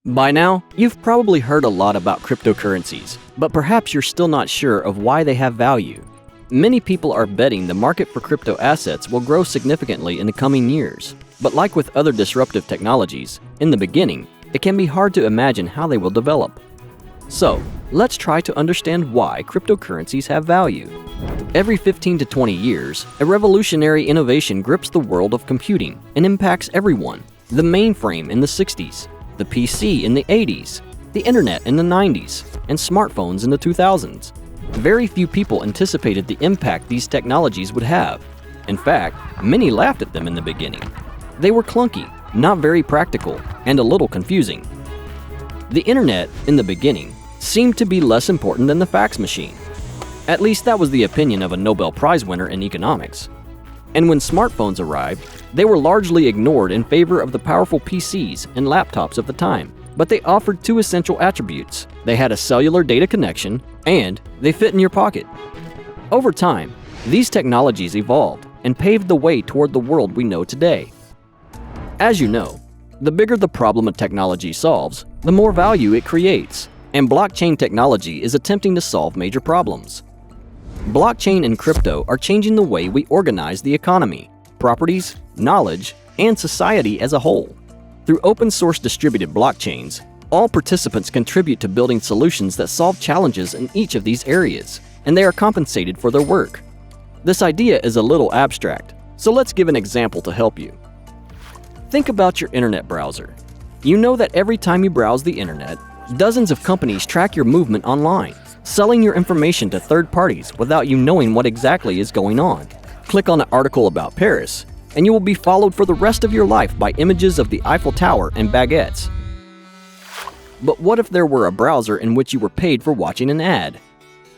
By now, you've probably heard a lot about cryptocurrencies, but perhaps you're still not sure of why they have value. Many people are betting the market for crypto assets will grow significantly in the coming years. But like with other disruptive technologies, in the beginning, it can be hard to imagine how they will develop. So, let's try to understand why cryptocurrencies have value. Every 15 to 20 years, a revolutionary innovation grips the world of computing and impacts everyone. The mainframe in the 60s, the PC in the 80s, the internet in the 90s, and smartphones in the 2000s. Very few people anticipated the impact these technologies would have. In fact, many laughed at them in the beginning. They were clunky, not very practical, and a little confusing. The internet, in the beginning, seemed to be less important than the fax machine. At least that was the opinion of a Nobel Prize winner in economics. And when smartphones arrived, they were largely ignored in favor of the powerful PCs and laptops of the time. But they offered two essential attributes. They had a cellular data connection, and they fit in your pocket. Over time, these technologies evolved and paved the way toward the world we know today. As you know, the bigger the problem a technology solves, the more value it creates, and blockchain technology is attempting to solve major problems. Blockchain and crypto are changing the way we organize the economy, properties, knowledge, and society as a whole. Through open-source distributed blockchains, all participants contribute to building solutions that solve challenges in each of these areas, and they are compensated for their work. This idea is a little abstract, so let's give an example to help you. Think about your internet browser. You know that every time you browse the internet, dozens of companies track your movement online, selling your information to third parties without you knowing what exactly is going on. Click on an article about Paris, and you will be followed for the rest of your life by images of the Eiffel Tower and baguettes. But what if there were a browser in which you were paid for watching an ad?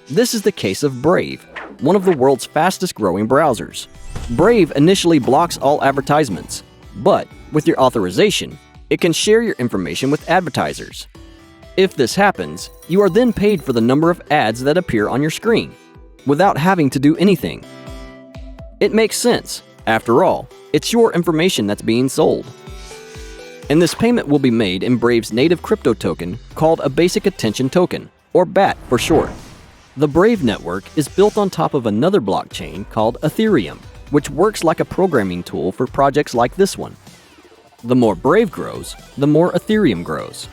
This is the case of Brave, one of the world's fastest growing browsers. Brave initially blocks all advertisements, but with your authorization, it can share your information with advertisers. If this happens, you are then paid for the number of ads that appear on your screen, without having to do anything. It makes sense. After all, it's your information that's being sold. And this payment will be made in Brave's native crypto token called a Basic Attention Token, or BAT for short. The Brave network is built on top of another blockchain called Ethereum, which works like a programming tool for projects like this one. The more Brave grows, the more Ethereum grows.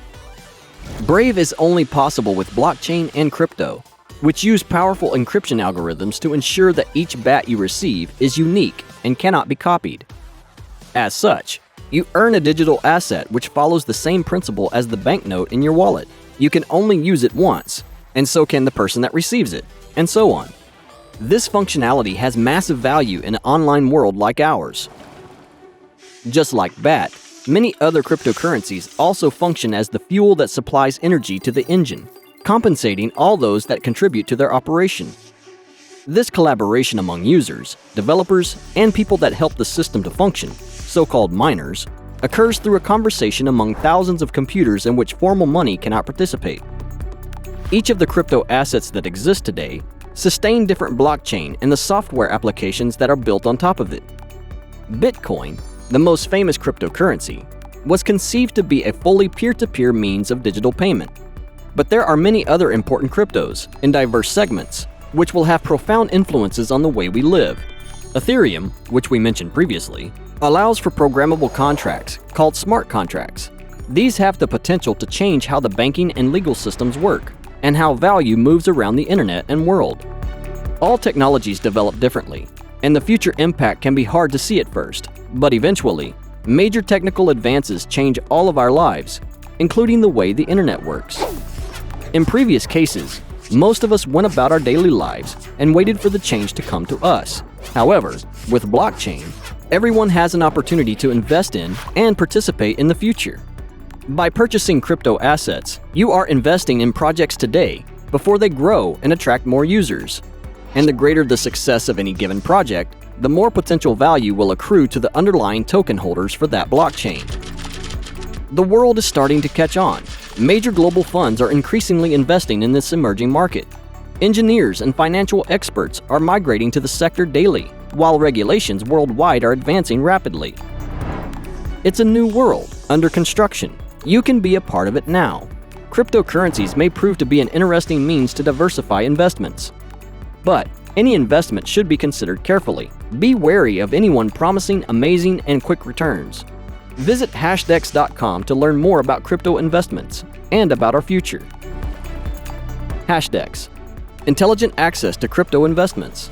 Brave is only possible with blockchain and crypto, which use powerful encryption algorithms to ensure that each BAT you receive is unique and cannot be copied. As such, you earn a digital asset which follows the same principle as the banknote in your wallet. You can only use it once, and so can the person that receives it, and so on. This functionality has massive value in an online world like ours. Just like BAT, many other cryptocurrencies also function as the fuel that supplies energy to the engine, compensating all those that contribute to their operation. This collaboration among users, developers, and people that help the system to function, so-called miners, occurs through a conversation among thousands of computers in which formal money cannot participate. Each of the crypto assets that exist today sustain different blockchain and the software applications that are built on top of it. Bitcoin, the most famous cryptocurrency, was conceived to be a fully peer-to-peer means of digital payment. But there are many other important cryptos in diverse segments, which will have profound influences on the way we live. Ethereum, which we mentioned previously, allows for programmable contracts called smart contracts. These have the potential to change how the banking and legal systems work, and how value moves around the internet and world. All technologies develop differently, and the future impact can be hard to see at first, but eventually, major technical advances change all of our lives, including the way the internet works. In previous cases, most of us went about our daily lives and waited for the change to come to us. However, with blockchain, everyone has an opportunity to invest in and participate in the future. By purchasing crypto assets, you are investing in projects today before they grow and attract more users. And the greater the success of any given project, the more potential value will accrue to the underlying token holders for that blockchain. The world is starting to catch on. Major global funds are increasingly investing in this emerging market. Engineers and financial experts are migrating to the sector daily, while regulations worldwide are advancing rapidly. It's a new world under construction, You can be a part of it now. Cryptocurrencies may prove to be an interesting means to diversify investments. But any investment should be considered carefully. Be wary of anyone promising amazing and quick returns. Visit hashdex.com to learn more about crypto investments and about our future. Hashdex. Intelligent access to crypto investments.